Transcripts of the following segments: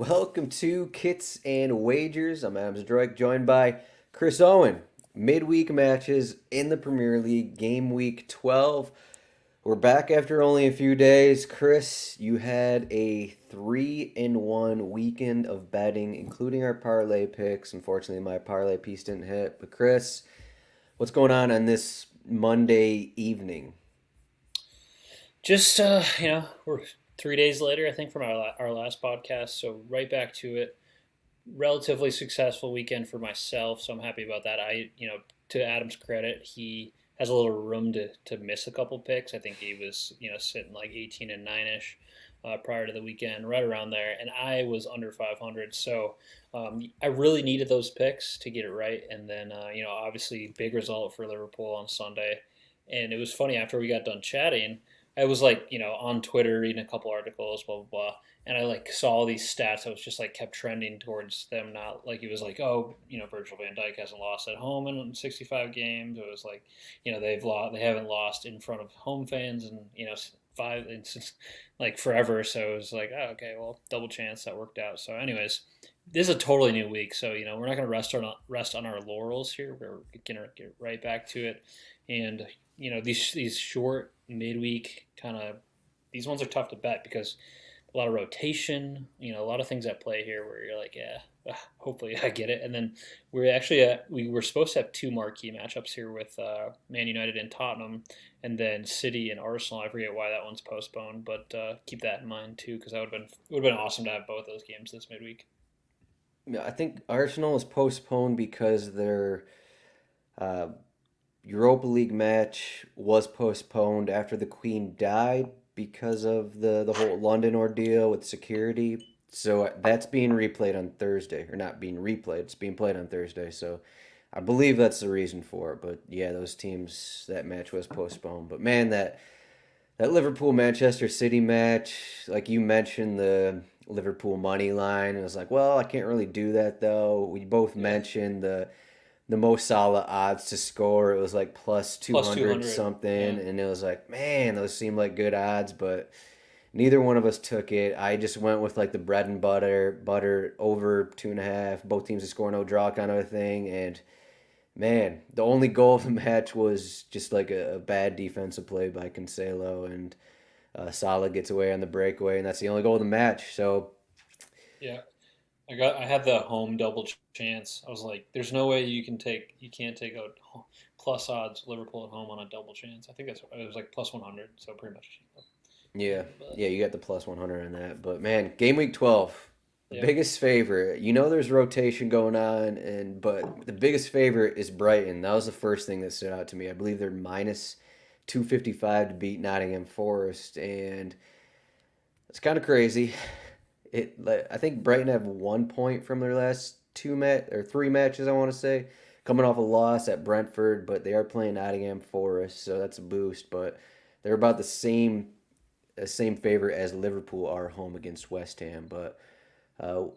Welcome to Kits and Wagers. I'm Adam Zdroik, joined by Chris Owen. Midweek matches in the Premier League, game week 12. We're back after only a few days. Chris, you had a 3-1 weekend of betting, including our parlay picks. Unfortunately, my parlay piece didn't hit. But Chris, what's going on this Monday evening? Just we're 3 days later, I think, from our last podcast. So right back to it. Relatively successful weekend for myself, so I'm happy about that. To Adam's credit, he has a little room to miss a couple picks. I think he was sitting like 18 and 9ish prior to the weekend, right around there, and I was under 500. So I really needed those picks to get it right, and then obviously big result for Liverpool on Sunday. And it was funny after we got done chatting. I was like, on Twitter reading a couple articles, blah blah blah, and I like saw all these stats. I was just like kept trending towards them. Not like it was like, oh, Virgil van Dijk hasn't lost at home in 65 games. It was like, they haven't lost in front of home fans and five since like forever. So it was like, oh, okay, well, double chance that worked out. So anyways, this is a totally new week. So we're not gonna rest on our laurels here. We're gonna get right back to it, and these short midweek kind of these ones are tough to bet because a lot of rotation, a lot of things at play here where you're like, yeah, hopefully I get it. And then we were supposed to have two marquee matchups here with Man United and Tottenham, and then City and Arsenal. I forget why that one's postponed, but keep that in mind too because that would have been awesome to have both those games this midweek. Yeah, I think Arsenal was postponed because their uh, Europa League match was postponed after the Queen died because of the whole London ordeal with security. So that's being replayed on Thursday, or not being replayed. It's being played on Thursday. So I believe that's the reason for it. But yeah, those teams that match was postponed. But man, that Liverpool Manchester City match, like you mentioned, the Liverpool money line. It was like, well, I can't really do that though. We both Yeah, mentioned the most solid odds to score. It was like plus plus 200 200. something. Yeah, And it was like, man, those seemed like good odds, but neither one of us took it. I just went with like the bread and butter over 2.5. Both teams to score no draw kind of a thing. And man, the only goal of the match was just like a bad defensive play by Cancelo. And Salah gets away on the breakaway. And that's the only goal of the match. So yeah. I had the home double chance. I was like, there's no way you can't take out plus odds Liverpool at home on a double chance. I think it was like plus 100, so pretty much. yeah, But yeah, you got the plus 100 on that. But man, game week 12, the yep, biggest favorite. There's rotation going on, but the biggest favorite is Brighton. That was the first thing that stood out to me. I believe they're minus 255 to beat Nottingham Forest, and it's kind of crazy. I think Brighton have 1 point from their last three matches. I want to say coming off a loss at Brentford, but they are playing Nottingham Forest, so that's a boost. But they're about the same favorite as Liverpool are home against West Ham. But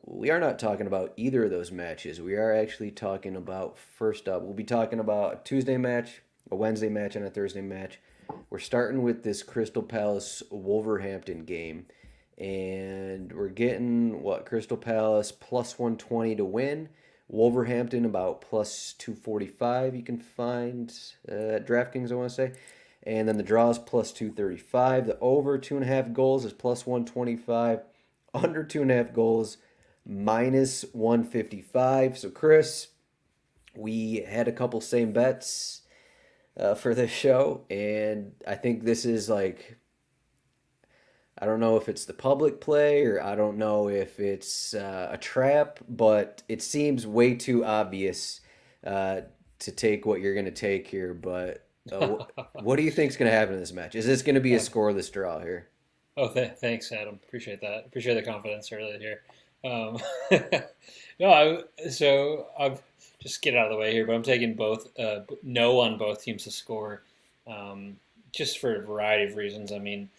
we are not talking about either of those matches. We are actually talking about first up. We'll be talking about a Tuesday match, a Wednesday match, and a Thursday match. We're starting with this Crystal Palace Wolverhampton game. And we're getting what Crystal Palace plus 120 to win. Wolverhampton about plus 245 you can find at DraftKings, I want to say. And then the draw is plus 235. The over 2.5 goals is plus 125. Under 2.5 goals, minus 155. So, Chris, we had a couple same bets for this show. And I think this is like I don't know if it's the public play or I don't know if it's a trap, but it seems way too obvious uh, to take what you're going to take here. But what do you think is going to happen in this match? Is this going to be a Uh, scoreless draw here? thanks, Adam. Appreciate that. Appreciate the confidence earlier here. Um, no, I've just get out of the way here, but I'm taking both no on both teams to score, just for a variety of reasons. I mean,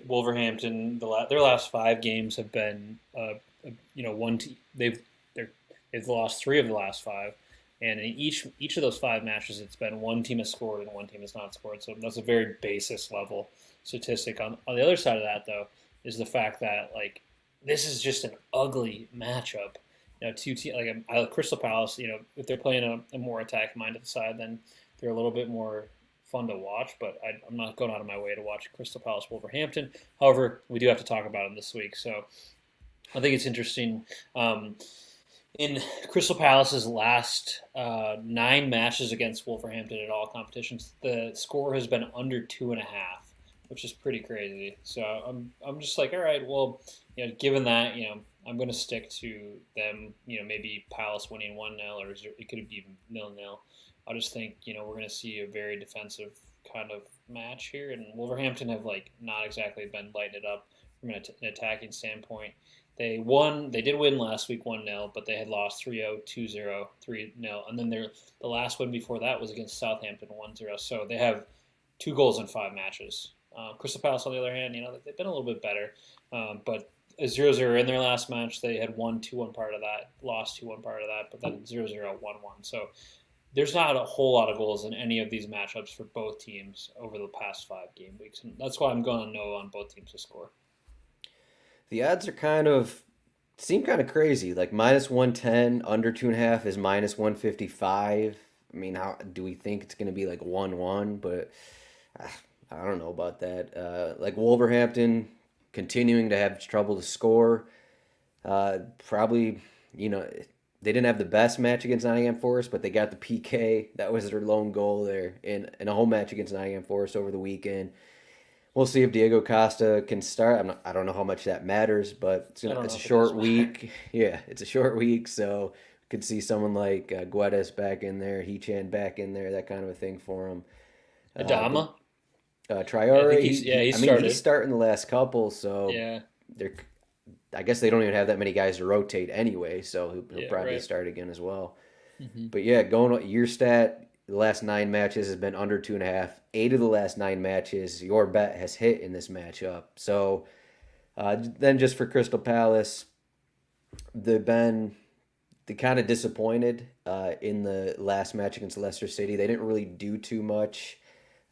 Wolverhampton their last 5 games have been one team they've lost 3 of the last 5, and in each of those 5 matches, it's been one team has scored and one team has not scored. So that's a very basis level statistic. On the other side of that, though, is the fact that like this is just an ugly matchup. Two teams like Crystal Palace. If they're playing a more attack-minded side, then they're a little bit more fun to watch. But I'm not going out of my way to watch Crystal Palace Wolverhampton. However, we do have to talk about them this week, so I think it's interesting. In Crystal Palace's last 9 matches against Wolverhampton at all competitions, the score has been under 2.5, which is pretty crazy. So I'm just like, all right, well, given that, I'm going to stick to them. Maybe Palace winning 1-0, or it could be 0-0. I just think we're going to see a very defensive kind of match here, and Wolverhampton have not exactly been lighting it up from an attacking standpoint. They won. They did win last week 1-0, but they had lost 3-0, 2-0, 3-0, and then the last win before that was against Southampton 1-0. So they have 2 goals in 5 matches. Crystal Palace, on the other hand, they've been a little bit better, but a 0-0 in their last match. They had won 2-1 part of that, lost 2-1 part of that, but then 0-0, 1-1. So there's not a whole lot of goals in any of these matchups for both teams over the past 5 game weeks, and that's why I'm going to no on both teams to score. The odds seem kind of crazy. Like -110, under 2.5 is -155. I mean, how do we think it's going to be like 1-1? But I don't know about that. Like Wolverhampton continuing to have trouble to score. Probably, they didn't have the best match against Nottingham Forest, but they got the PK. That was their lone goal there in a home match against Nottingham Forest over the weekend. We'll see if Diego Costa can start. I don't know how much that matters, but it's a short week. Yeah, it's a short week, so we could see someone like Guedes back in there, Hechan back in there, that kind of a thing for him. Adama? Traore, he started. He's starting the last couple, so yeah. I guess they don't even have that many guys to rotate anyway, so he'll probably right. start again as well. Mm-hmm. But yeah, going your stat, the last 9 matches has been under 2.5. 8 of the last 9 matches, your bet has hit in this matchup. So then just for Crystal Palace, they kind of disappointed in the last match against Leicester City. They didn't really do too much.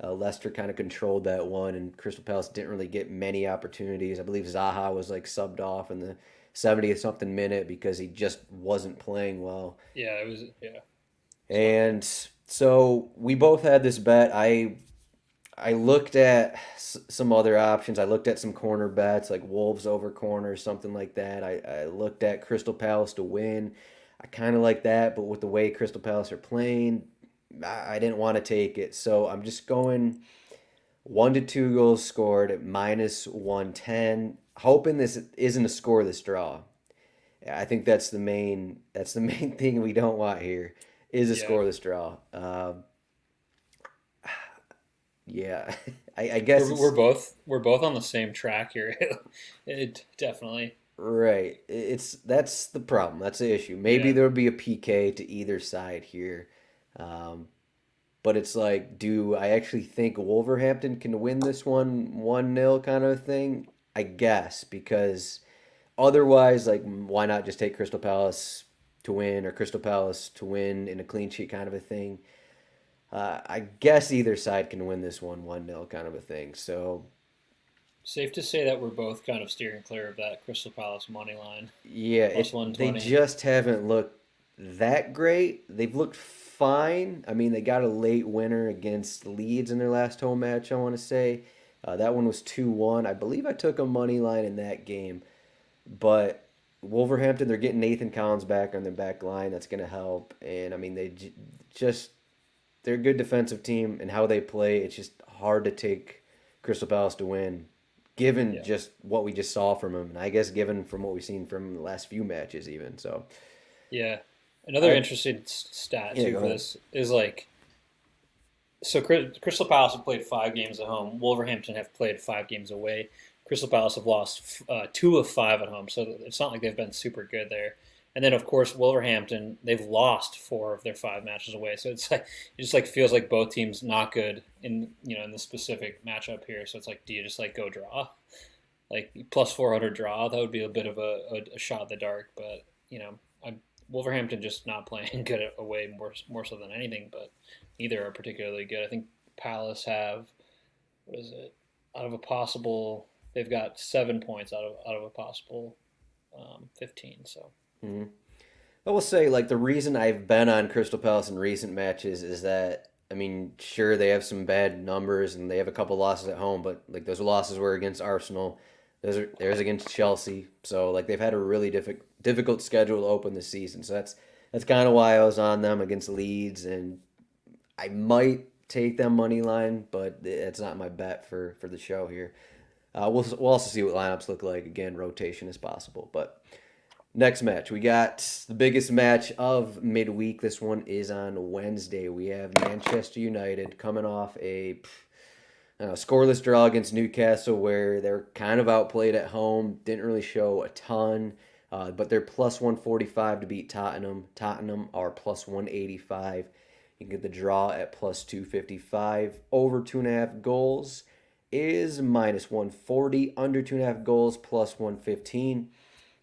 Leicester kind of controlled that one, and Crystal Palace didn't really get many opportunities. I believe Zaha was subbed off in the 70th something minute because he just wasn't playing well. Yeah, it was. Yeah. And so we both had this bet. I looked at some other options. I looked at some corner bets like Wolves over corner, something like that. I looked at Crystal Palace to win. I kind of like that, but with the way Crystal Palace are playing, I didn't want to take it. So I'm just going 1 to 2 goals scored at -110, hoping this isn't a scoreless draw. I think that's the main thing we don't want here is a scoreless draw. Yeah, I guess we're both on the same track here. It definitely right. That's the problem. That's the issue. Maybe there'll be a PK to either side here, but it's like, do I actually think Wolverhampton can win this one 1-0 kind of thing? I guess because otherwise, why not just take Crystal Palace to win or Crystal Palace to win in a clean sheet kind of a thing? I guess either side can win this one 1-0 kind of a thing. So safe to say that we're both kind of steering clear of that Crystal Palace money line. yeah, they just haven't looked that great. They've looked fine. I mean, they got a late winner against Leeds in their last home match, I want to say. That one was 2-1. I believe I took a money line in that game. But Wolverhampton, they're getting Nathan Collins back on their back line. That's going to help. And, I mean, they're a good defensive team, and how they play, it's just hard to take Crystal Palace to win, given just what we just saw from them, and I guess given from what we've seen from the last few matches even. So, yeah. Another interesting stat too for this is so Crystal Palace have played 5 games at home. Wolverhampton have played 5 games away. Crystal Palace have lost 2 of 5 at home, so it's not like they've been super good there. And then, of course, Wolverhampton, they've lost 4 of their 5 matches away. So it's it just feels like both teams not good in the specific matchup here. So it's do you just go draw, plus 400 draw? That would be a bit of a shot in the dark. But Wolverhampton just not playing good away more so than anything. But neither are particularly good. I think Palace have they've got 7 points out of a possible 15. So Mhm. I will say, like, the reason I've been on Crystal Palace in recent matches is that, I mean, sure, they have some bad numbers and they have a couple losses at home, but, like, those losses were against Arsenal. There's against Chelsea. So, like, they've had a really difficult schedule to open this season. So that's kind of why I was on them against Leeds, and I might take them money line, but it's not my bet for the show here. We'll also see what lineups look like. Again, rotation is possible, but. Next match, we got the biggest match of midweek. This one is on Wednesday. We have Manchester United coming off a scoreless draw against Newcastle, where they're kind of outplayed at home. Didn't really show a ton, but they're plus 145 to beat Tottenham. Tottenham are plus 185. You can get the draw at plus 255. Over 2.5 goals is minus 140. Under 2.5 goals plus 115.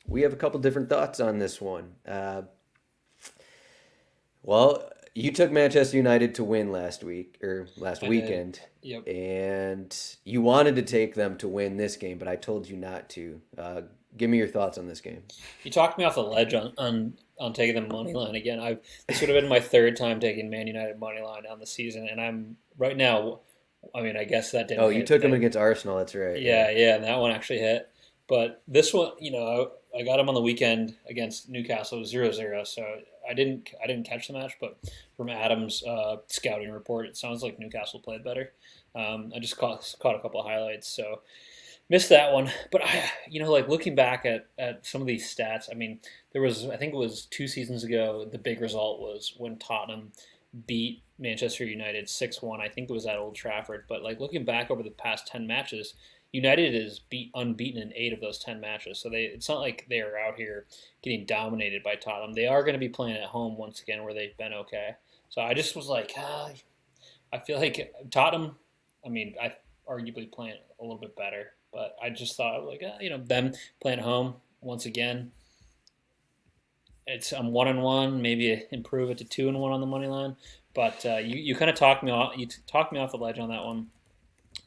We have a couple different thoughts on this one. Well, you took Manchester United to win last week or last I did. weekend, Yep. and you wanted to take them to win this game, but I told you not to. Give me your thoughts on this game. You talked me off the ledge on taking the money line again. This would have been my third time taking Man United money line on the season, and I'm right now. I mean, I guess that didn't Oh, you hit. took them against Arsenal. That's right. Yeah. Yeah, yeah, and that one actually hit. But this one, I got him on the weekend against Newcastle 0-0, so I didn't catch the match, but from Adam's scouting report, it sounds like Newcastle played better. I just caught a couple of highlights, so missed that one. But like looking back at some of these stats, I mean, I think it was 2 seasons ago, the big result was when Tottenham beat Manchester United 6-1. I think it was at Old Trafford. But like looking back over the past 10 matches, United is unbeaten in 8 of those 10 matches. So it's not like they are out here getting dominated by Tottenham. They are going to be playing at home once again, where they've been okay. So I just was like, I feel like Tottenham. I mean, I arguably playing a little bit better, but I just thought like, them playing at home once again. I'm 1-1. Maybe improve it to 2-1 on the money line. But you kind of talked me off. You talked me off the ledge on that one.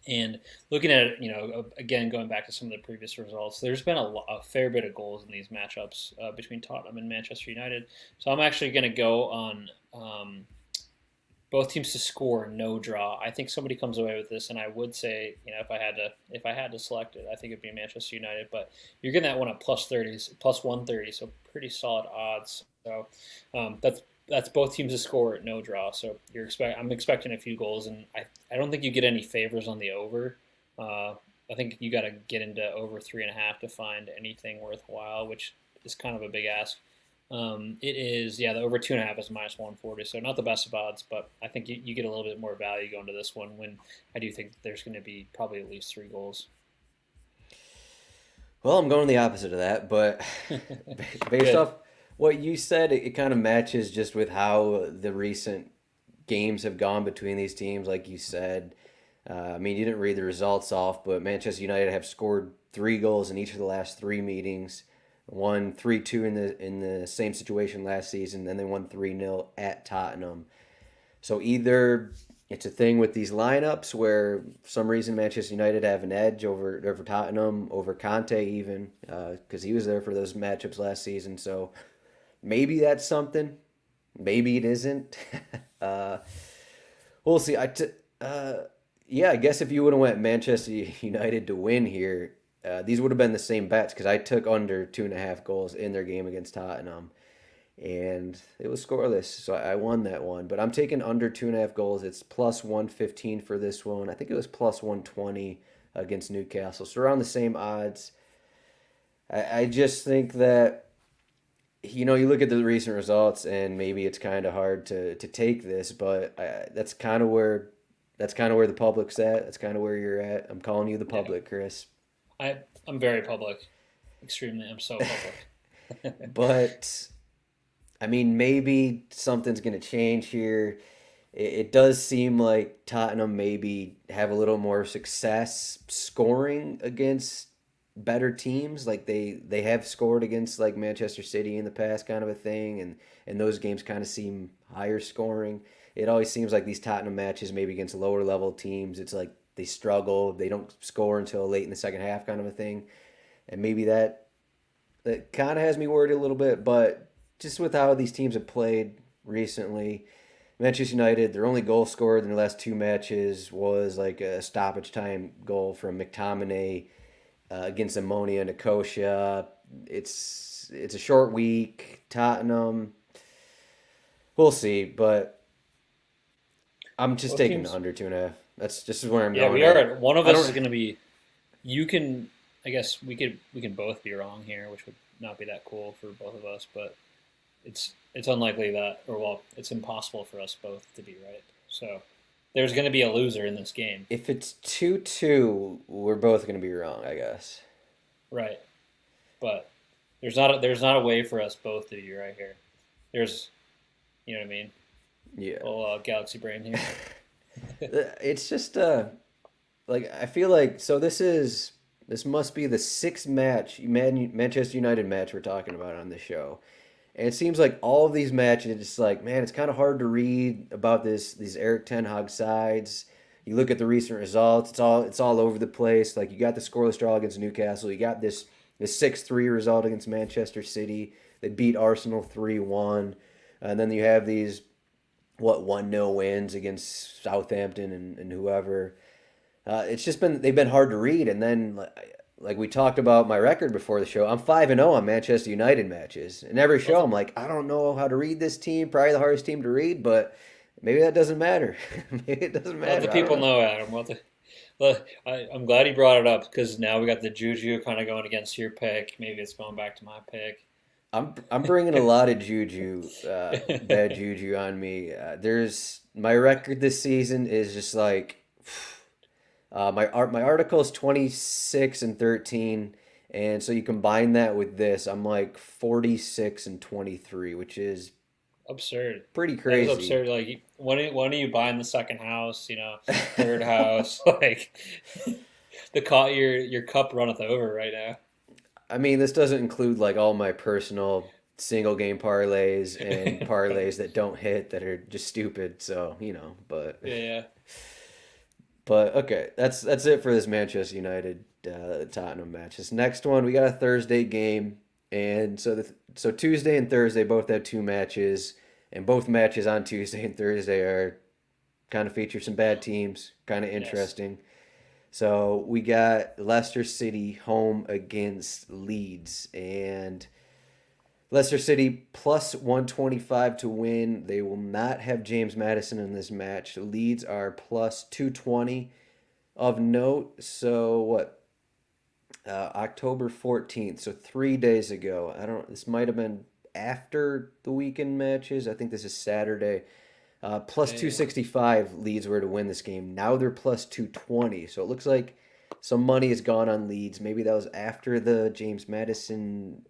And looking at it, again, going back to some of the previous results, there's been a fair bit of goals in these matchups between Tottenham and Manchester United. So I'm actually going to go on both teams to score, no draw. I think somebody comes away with this, and I would say, if I had to select it, I think it'd be Manchester United. But you're getting that one at plus 30, plus 130, so pretty solid odds. So that's both teams to score, no draw. So I'm expecting a few goals, and I don't think you get any favors on the over. I think you got to get into over 3.5 to find anything worthwhile, which is kind of a big ask. It is, the over 2.5 is minus 140, so not the best of odds, but I think you get a little bit more value going to this one when I do think there's going to be probably at least 3 goals. Well, I'm going the opposite of that, but based off what you said, it kind of matches just with how the recent games have gone between these teams. Like you said, I mean, you didn't read the results off, but Manchester United have scored 3 goals in each of the last 3 meetings. Won 3-2 in the same situation last season, then they won 3-0 at Tottenham. So either it's a thing with these lineups where for some reason Manchester United have an edge over Tottenham, over Conte even, because he was there for those matchups last season. So maybe that's something. Maybe it isn't. We'll see. I guess if you would have went Manchester United to win here, these would have been the same bets because I took under 2.5 goals in their game against Tottenham, and it was scoreless, so I won that one. But I'm taking under 2.5 goals. It's plus 115 for this one. I think it was plus 120 against Newcastle, so around the same odds. I just think that you look at the recent results, and maybe it's kind of hard to take this, but that's kind of where the public's at. That's kind of where you're at. I'm calling you the public, Chris. I'm very public. Extremely. I'm so public. But, I mean, maybe something's going to change here. It does seem like Tottenham maybe have a little more success scoring against better teams. Like they have scored against like Manchester City in the past, kind of a thing, and those games kind of seem higher scoring. It always seems like these Tottenham matches, maybe against lower level teams, it's like they struggle. They don't score until late in the second half, kind of a thing. And maybe that that kind of has me worried a little bit, but just with how these teams have played recently, Manchester United, their only goal scored in their last two matches was like a stoppage time goal from McTominay against Ammonia Nicosia. It's a short week. Tottenham, we'll see, but I'm just Both taking the teams. under 2.5. That's just where I'm Yeah, going. we are. One of I us is don't. going to be. You can. I guess we can both be wrong here, which would not be that cool for both of us. But it's unlikely that, or well, it's impossible for us both to be right. So there's going to be a loser in this game, If it's 2-2, we're both going to be wrong, I guess. right? But there's not a way for us both to be right here. There's, you know what I mean? Yeah. Little galaxy brain here. It's just like I feel like this must be the sixth Manchester United match we're talking about on this show. And it seems like all of these matches, it's like, man, it's kind of hard to read about these Eric Ten Hag sides. You look at the recent results; it's all over the place. Like you got the scoreless draw against Newcastle, you got this 6-3 result against Manchester City. They beat Arsenal 3-1, and then you have these 1-0 wins against Southampton and whoever. It's just they've been hard to read, and then like we talked about my record before the show, I'm 5-0 on Manchester United matches. And every show, I'm like, I don't know how to read this team. Probably the hardest team to read, but maybe that doesn't matter. Maybe it doesn't Let matter. the I don't people know. know, Adam. I'm glad you brought it up because now we got the juju kind of going against your pick. Maybe it's going back to my pick. I'm bringing a lot of juju, bad juju on me. There's my record this season is just like my article is 26-13, and so you combine that with this, I'm like 46-23, which is Absurd. pretty That is crazy. absurd. Like when are you buying the second house? Third house. Like your cup runneth over right now. I mean, this doesn't include like all my personal single game parlays and parlays that don't hit that are just stupid. So but Yeah, yeah. okay, that's it for this Manchester United Tottenham match. This next one, we got a Thursday game, and so Tuesday and Thursday both have two matches, and both matches on Tuesday and Thursday are kind of feature some bad teams, kind of Yes. interesting. So we got Leicester City home against Leeds, and Leicester City plus 125 to win. They will not have James Madison in this match. Leeds are plus 220 of note. So what? October 14th. So 3 days ago. I don't. This might have been after the weekend matches. I think this is Saturday. Plus Yeah, yeah. 265 Leeds were to win this game. Now they're plus 220. So it looks like some money has gone on Leeds. Maybe that was after the James Madison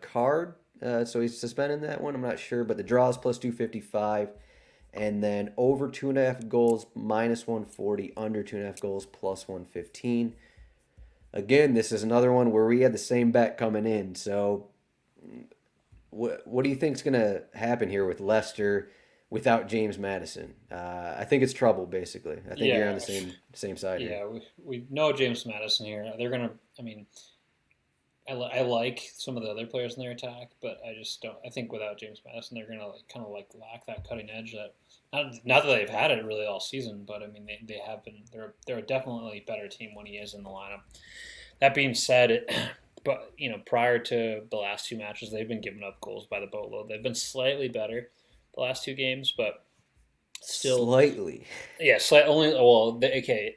card. So he's suspending that one. I'm not sure. But the draw is plus 255. And then over 2.5 goals minus 140. Under 2.5 goals plus 115. Again, this is another one where we had the same bet coming in. So what do you think is going to happen here with Leicester without James Madison? I think it's trouble, basically. I think you're on Yeah, the same side here. yeah. We know James Madison here. They're gonna. I mean, I like some of the other players in their attack, but I just don't. I think without James Madison, they're gonna kind of like lack that cutting edge that not that they've had it really all season, but I mean they have been. They're a definitely better team when he is in the lineup. That being said, but prior to the last two matches, they've been giving up goals by the boatload. They've been slightly better the last two games, but still, Slightly. yeah, only. Well, AK,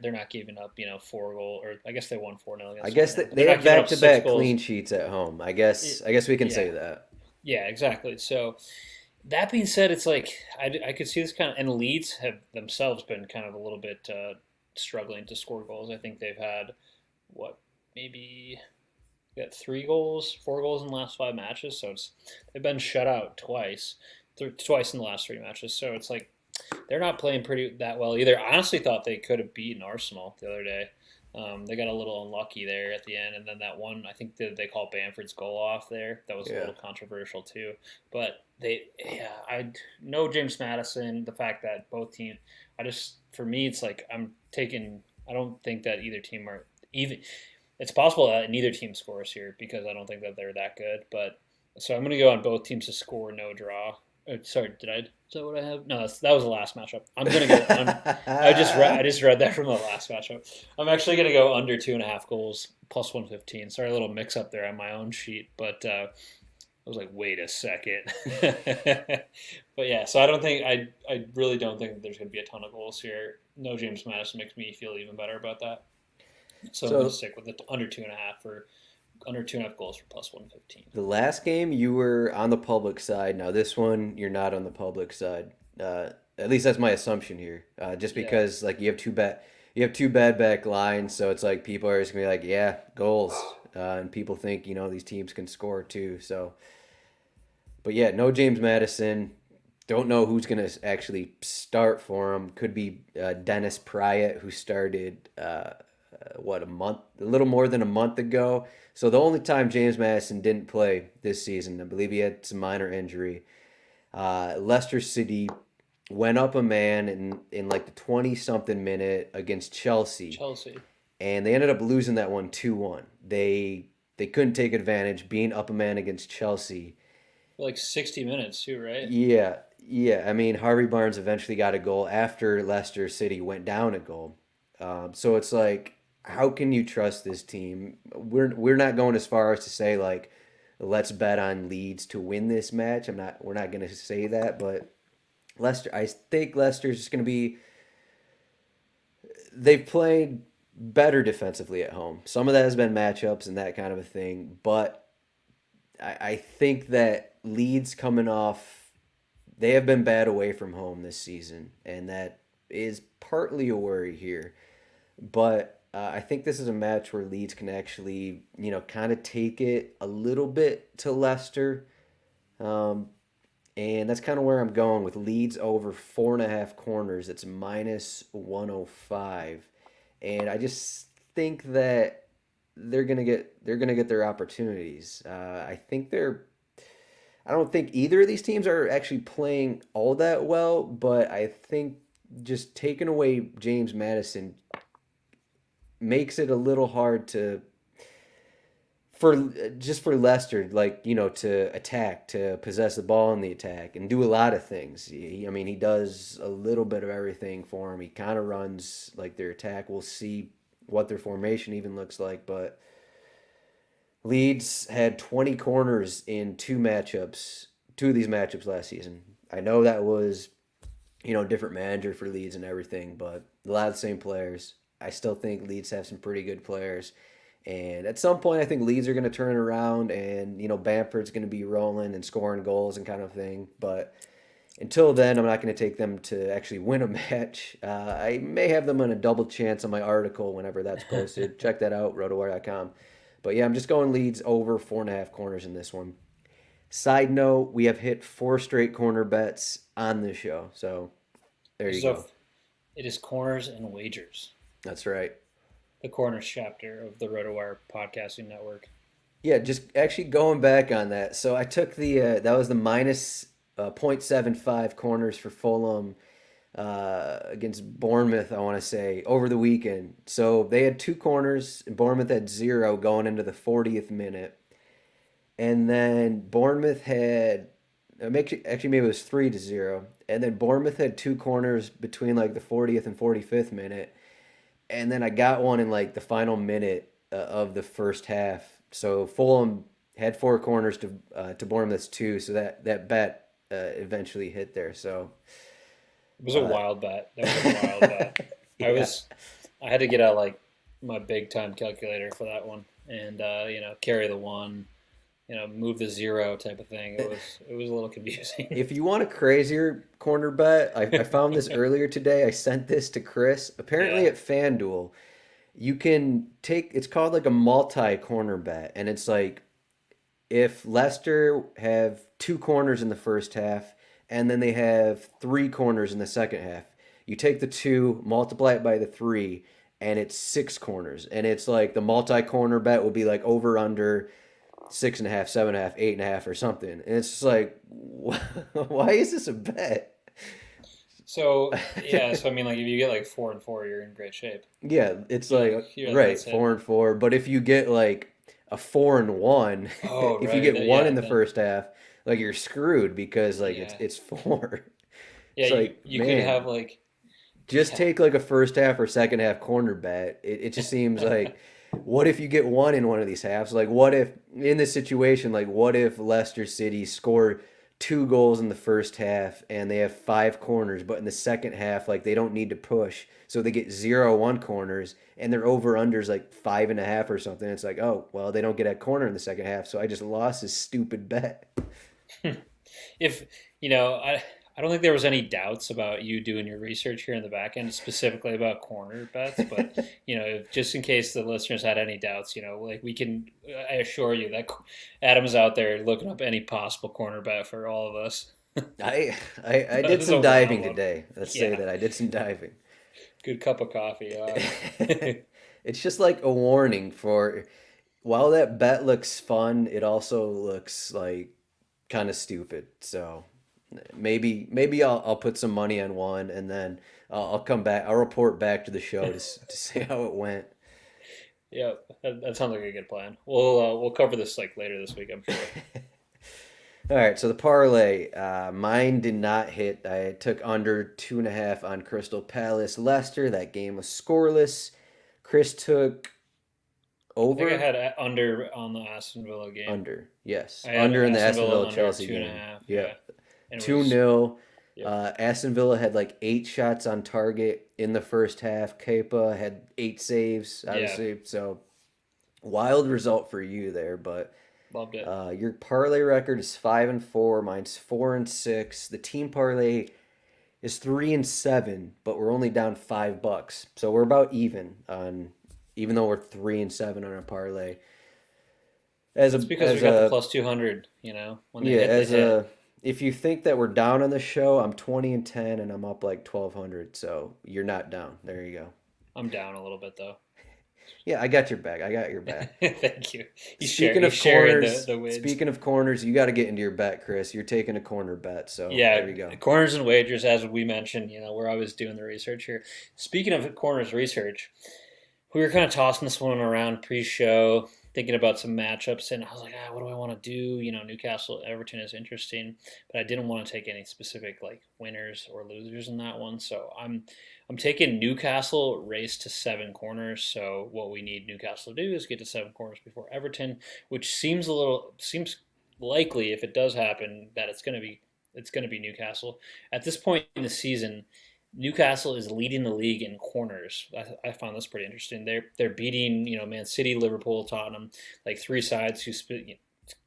they're not giving up 4 goal, or I guess they won 4-0 I against guess Tottenham, that but they're they not have giving up six back-to-back goals. clean sheets at home. I guess we can Yeah, say that. yeah, exactly. So that being said, it's like I could see this kind of, and Leeds have themselves been kind of a little bit struggling to score goals. I think they've had what maybe got 3 goals, 4 goals in the last 5 matches. So they've been shut out twice, twice in the last 3 matches. So it's like they're not playing pretty that well either. I honestly thought they could have beaten Arsenal the other day. They got a little unlucky there at the end, and then that one I think they call Bamford's goal off there. That was a Yeah. little controversial too. But I know James Madison. The fact that both teams, for me, it's like I'm taking. I don't think that either team are even. It's possible that neither team scores here because I don't think that they're that good. But so I'm going to go on both teams to score, no draw. Sorry, did I? Is that what I have? No, that was the last matchup. I'm going to go. I just read that from the last matchup. I'm actually going to go under 2.5 goals plus 115. Sorry, a little mix up there on my own sheet, but I was like, wait a second. But yeah, so I really don't think that there's going to be a ton of goals here. No James Madison makes me feel even better about that. So I'm going to stick with the under 2.5 goals for plus 115. The last game you were on the public side. Now this one you're not on the public side. At least that's my assumption here. Just Yeah. because like you have two bad back lines, so it's like people are just gonna be like, yeah, goals, and people think these teams can score too. So, but yeah, no James Madison. Don't know who's gonna actually start for him. Could be Dennis Pryatt, who started a little more than a month ago. So the only time James Madison didn't play this season, I believe he had some minor injury. Leicester City went up a man in like the 20 something minute against Chelsea, Chelsea. and they ended up losing that one 2-1. They couldn't take advantage being up a man against Chelsea. For like 60 minutes too, right? Yeah, yeah. I mean, Harvey Barnes eventually got a goal after Leicester City went down a goal. So it's like, how can you trust this team? We're not going as far as to say like, let's bet on Leeds to win this match. We're not going to say that, but Leicester. I think Leicester's just going to be. They've played better defensively at home. Some of that has been matchups and that kind of a thing, but I think that Leeds coming off. They have been bad away from home this season, and that is partly a worry here. But I think this is a match where Leeds can actually, kind of take it a little bit to Leicester. Um, and that's kind of where I'm going with Leeds over 4.5 corners. It's minus 105. And I just think that they're gonna get their opportunities. I don't think either of these teams are actually playing all that well, but I think just taking away James Madison makes it a little hard for for Leicester, like to attack, to possess the ball in the attack, and do a lot of things. I mean, he does a little bit of everything for him. He kind of runs like their attack. We'll see what their formation even looks like, but Leeds had 20 corners in two of these matchups last season. I know that was different manager for Leeds and everything, but a lot of the same players. I still think Leeds have some pretty good players. And at some point, I think Leeds are going to turn around and, Bamford's going to be rolling and scoring goals and kind of thing. But until then, I'm not going to take them to actually win a match. I may have them on a double chance on my article whenever that's posted. Check that out, RotoWire.com. But yeah, I'm just going Leeds over 4.5 corners in this one. Side note, we have hit 4 straight corner bets on this show. So there you go. It is corners and wagers. That's right. The corners chapter of the RotoWire podcasting network. Yeah, just actually going back on that. So I took that was the minus 0.75 corners for Fulham against Bournemouth, I want to say, over the weekend. So they had 2 corners, and Bournemouth had 0 going into the 40th minute. And then Bournemouth had, actually maybe it was 3-0. And then Bournemouth had 2 corners between like the 40th and 45th minute. And then I got one in like the final minute of the first half. So Fulham had 4 corners to Bournemouth's 2. So that bet eventually hit there. So it was a wild bet. That was a wild bet. yeah. I had to get out like my big time calculator for that one, and carry the 1, move the 0 type of thing. It was a little confusing. If you want a crazier corner bet, I found this earlier today. I sent this to Chris. Apparently at FanDuel, you can it's called like a multi-corner bet. And it's like if Leicester have 2 corners in the first half and then they have 3 corners in the second half, you take the 2, multiply it by the 3, and it's 6 corners. And it's like the multi-corner bet would be like over under 6.5, 7.5, 8.5, or something. And it's just like, why is this a bet? So yeah, so I mean, like if you get like 4-4, you're in great shape. Yeah, it's like right, That's it. 4-4. But if you get like a 4-1, Oh if you right, get one yeah, in the then first half, like you're screwed because like it's yeah, it's four. yeah. It's like, You could have man, like just yeah. take like a first half or second half corner bet. It just seems like, what if you get one in one of these halves? Like, what if in this situation, like, what if Leicester City score two goals in the first half and they have five corners, but in the second half, like, they don't need to push, so they get 0-1 corners and their over unders like 5.5 or something. It's like, oh well, they don't get a corner in the second half, so I just lost this stupid bet. If I don't think there was any doubts about you doing your research here in the back end, specifically about corner bets. But if, just in case the listeners had any doubts, like we can, I assure you that Adam's out there looking up any possible corner bet for all of us. I That did was some a wild diving one. today. Let's say Yeah, that I did some diving. good cup of coffee. It's just like a warning for, while that bet looks fun, it also looks like kind of stupid. So maybe I'll put some money on one and then I'll come back. I'll report back to the show to see how it went. Yeah, that sounds like a good plan. We'll cover this like later this week, I'm sure. All right, so the parlay, mine did not hit. I took under 2.5 on Crystal Palace Leicester. That game was scoreless. Chris took I think I over. had under on the Aston Villa game. Under, yes. I had Under in the Aston Aston Villa Villa under Chelsea two and a game. half. Yeah, Yep. and it was 2-0. yep. Aston Villa had like 8 shots on target in the first half. Kepa had 8 saves, Yeah, obviously. So wild result for you there. But loved it. your parlay record is 5-4. Mine's 4-6. The team parlay is 3-7, but we're only down $5. So we're about even on, even though we're 3-7 on our parlay. As That's a because we as got the a plus 200. When they Yeah, hit, they as hit. a, if you think that we're down on the show, I'm 20-10 and I'm up like 1,200. So you're not down. There you go. I'm down a little bit though. Yeah, I got your back. I got your back. Thank you. Speaking He's of sharing corners, the wins. speaking of corners, you got to get into your bet, Chris. You're taking a corner bet. So Yeah, there you go. corners and wagers, as we mentioned, we're always doing the research here. Speaking of corners research, we were kind of tossing this one around pre-show, thinking about some matchups, and I was like, what do I want to do? Newcastle Everton is interesting, but I didn't want to take any specific like winners or losers in that one. So I'm taking Newcastle race to 7 corners. So what we need Newcastle to do is get to 7 corners before Everton, which seems likely if it does happen that it's going to be Newcastle. At this point in the season, Newcastle is leading the league in corners. I found this pretty interesting. They're beating Man City, Liverpool, Tottenham, like three sides who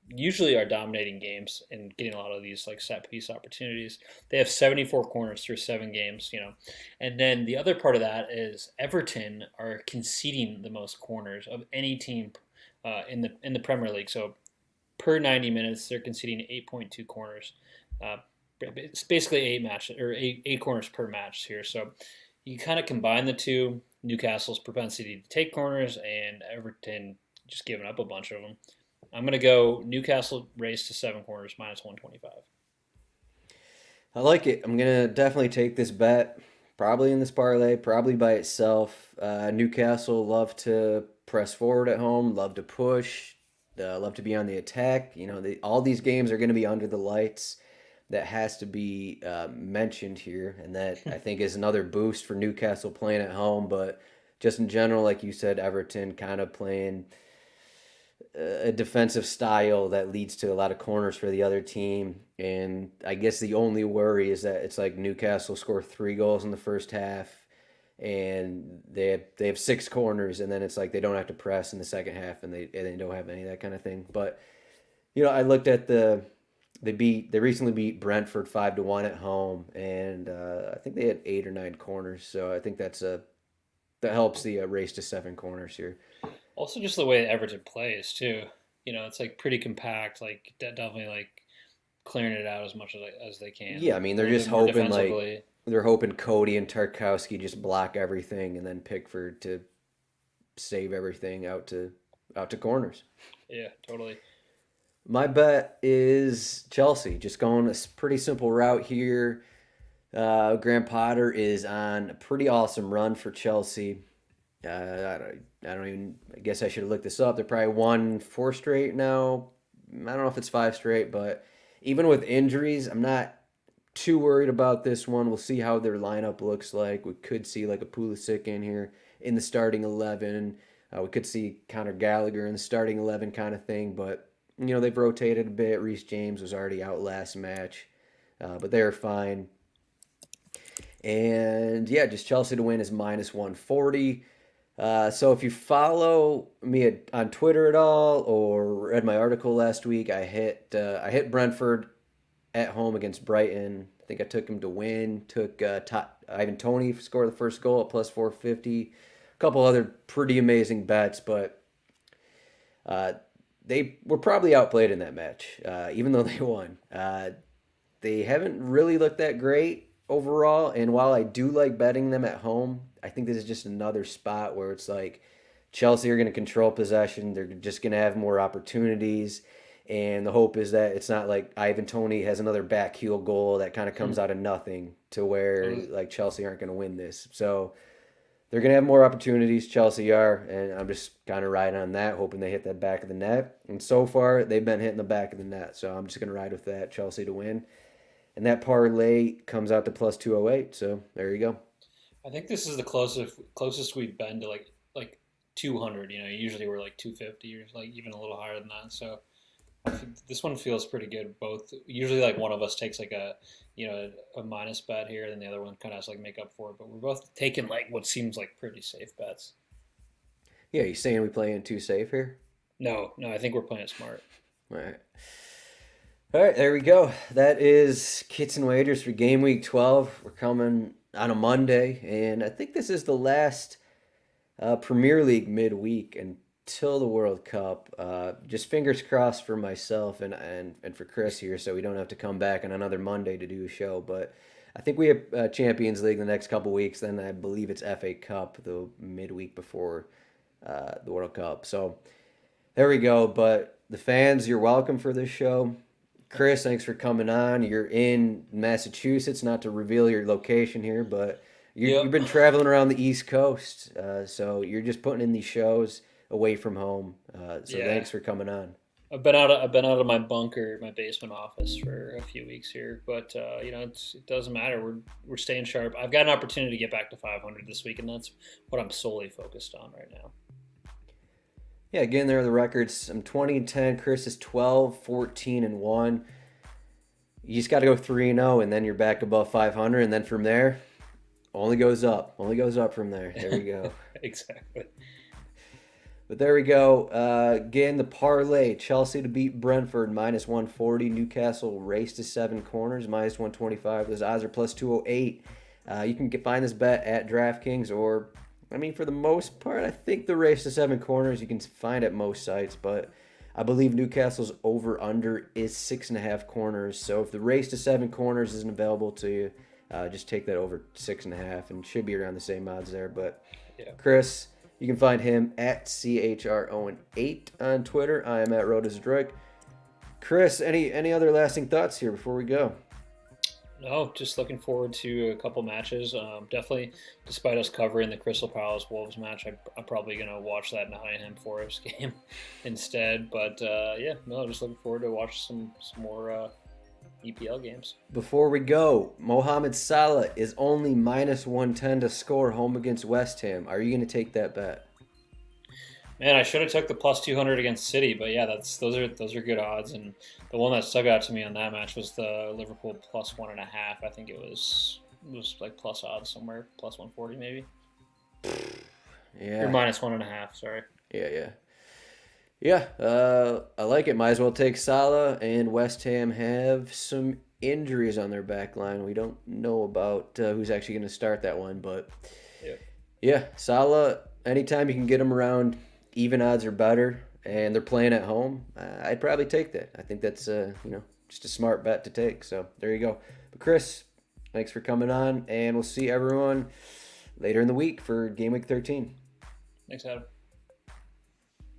usually are dominating games and getting a lot of these like set piece opportunities. They have 74 corners through 7 games. And then the other part of that is Everton are conceding the most corners of any team in the Premier League. So per 90 minutes, they're conceding 8.2 corners. Uh, it's basically 8 matches or eight corners per match here. So you kind of combine the two, Newcastle's propensity to take corners and Everton just giving up a bunch of them. I'm going to go Newcastle race to 7 corners minus 125. I like it. I'm gonna definitely take this bet. Probably in this parlay, probably by itself. Newcastle love to press forward at home, love to push, love to be on the attack. All these games are going to be under the lights. That has to be mentioned here, and that I think is another boost for Newcastle playing at home. But just in general, like you said, Everton kind of playing a defensive style that leads to a lot of corners for the other team. And I guess the only worry is that it's like Newcastle score 3 goals in the first half, and they have 6 corners, and then it's like they don't have to press in the second half, and they don't have any of that kind of thing. But I looked at they recently beat Brentford 5-1 at home, and I think they had 8 or 9 corners. So I think that helps the race to 7 corners here. Also, just the way Everton plays too. It's like pretty compact, like definitely like clearing it out as much as they can. Yeah, I mean A they're little just bit more hoping like defensively. they're hoping Cody and Tarkowski just block everything, and then Pickford to save everything out to corners. Yeah, totally. My bet is Chelsea. Just going a pretty simple route here. Graham Potter is on a pretty awesome run for Chelsea. I don't even. I guess I should have looked this up. They're probably won 4 straight now. I don't know if it's 5 straight, but even with injuries, I'm not too worried about this one. We'll see how their lineup looks like. We could see like a Pulisic in here in the starting 11. We could see Conor Gallagher in the starting 11 kind of thing, but they've rotated a bit. Reece James was already out last match, but they're fine. And yeah, just Chelsea to win is minus 140. So if you follow me on Twitter at all or read my article last week, I hit Brentford at home against Brighton. I think I took him to win. Took Ivan Toney score the first goal at plus 450. A couple other pretty amazing bets, but they were probably outplayed in that match, even though they won. They haven't really looked that great overall, and while I do like betting them at home, I think this is just another spot where it's like Chelsea are going to control possession. They're just going to have more opportunities. And the hope is that it's not like Ivan Toney has another back heel goal that kind of comes out of nothing to where like Chelsea aren't going to win this. So they're going to have more opportunities, Chelsea are, and I'm just kind of riding on that, hoping they hit that back of the net. And so far, they've been hitting the back of the net. So I'm just going to ride with that, Chelsea to win. And that parlay comes out to plus 208. So there you go. I think this is the closest we've been to like 200. Usually we're like 250 or like even a little higher than that. So this one feels pretty good. Both usually like one of us takes like a minus bet here, and the other one kind of has to like make up for it. But we're both taking like what seems like pretty safe bets. Yeah, you saying we playing too safe here? No, I think we're playing it smart. All right, there we go. That is Kits and Wagers for Game Week 12. We're coming on a Monday, and I think this is the last Premier League midweek until the World Cup. Just fingers crossed for myself and for Chris here, so we don't have to come back on another Monday to do a show. But I think we have Champions League the next couple weeks. Then I believe it's FA Cup the midweek before the World Cup. So there we go. But the fans, you're welcome for this show. Chris, thanks for coming on. You're in Massachusetts, not to reveal your location here, but you've been traveling around the East Coast, so you're just putting in these shows away from home. Thanks for coming on. I've been out of my bunker, my basement office for a few weeks here, but it doesn't matter. We're staying sharp. I've got an opportunity to get back to 500 this week, and that's what I'm solely focused on right now. Yeah, again, there are the records. I'm 20-10. Chris is 12-14-1. You just got to go 3-0, and then you're back above 500, and then from there, only goes up. Only goes up from there. There we go. Exactly. But there we go. Again, the parlay: Chelsea to beat Brentford minus 140. Newcastle race to 7 corners minus 125. Those odds are plus 208. You can find this bet at DraftKings or. For the most part, I think the race to 7 corners you can find at most sites, but I believe Newcastle's over-under is 6.5 corners. So if the race to 7 corners isn't available to you, just take that over 6.5 and should be around the same odds there. But yeah. Chris, you can find him at CHROwen8 on Twitter. I am at Zdroik. Chris, any other lasting thoughts here before we go? No, just looking forward to a couple matches. Definitely, despite us covering the Crystal Palace Wolves match, I'm probably going to watch that Nottingham Forest game instead. But just looking forward to watch some more EPL games. Before we go, Mohamed Salah is only minus 110 to score home against West Ham. Are you going to take that bet? Man, I should have took the plus 200 against City, but yeah, those are good odds. And the one that stuck out to me on that match was the Liverpool plus 1.5. I think it was like plus odds somewhere, plus 140 maybe. Yeah. Or minus 1.5. Sorry. Yeah. I like it. Might as well take Salah. And West Ham have some injuries on their back line. We don't know about who's actually going to start that one, but yeah, Salah. Anytime you can get him around even odds or better, and they're playing at home, I'd probably take that. I think that's just a smart bet to take. So there you go. But Chris, thanks for coming on, and we'll see everyone later in the week for Game Week 13. Thanks, Adam.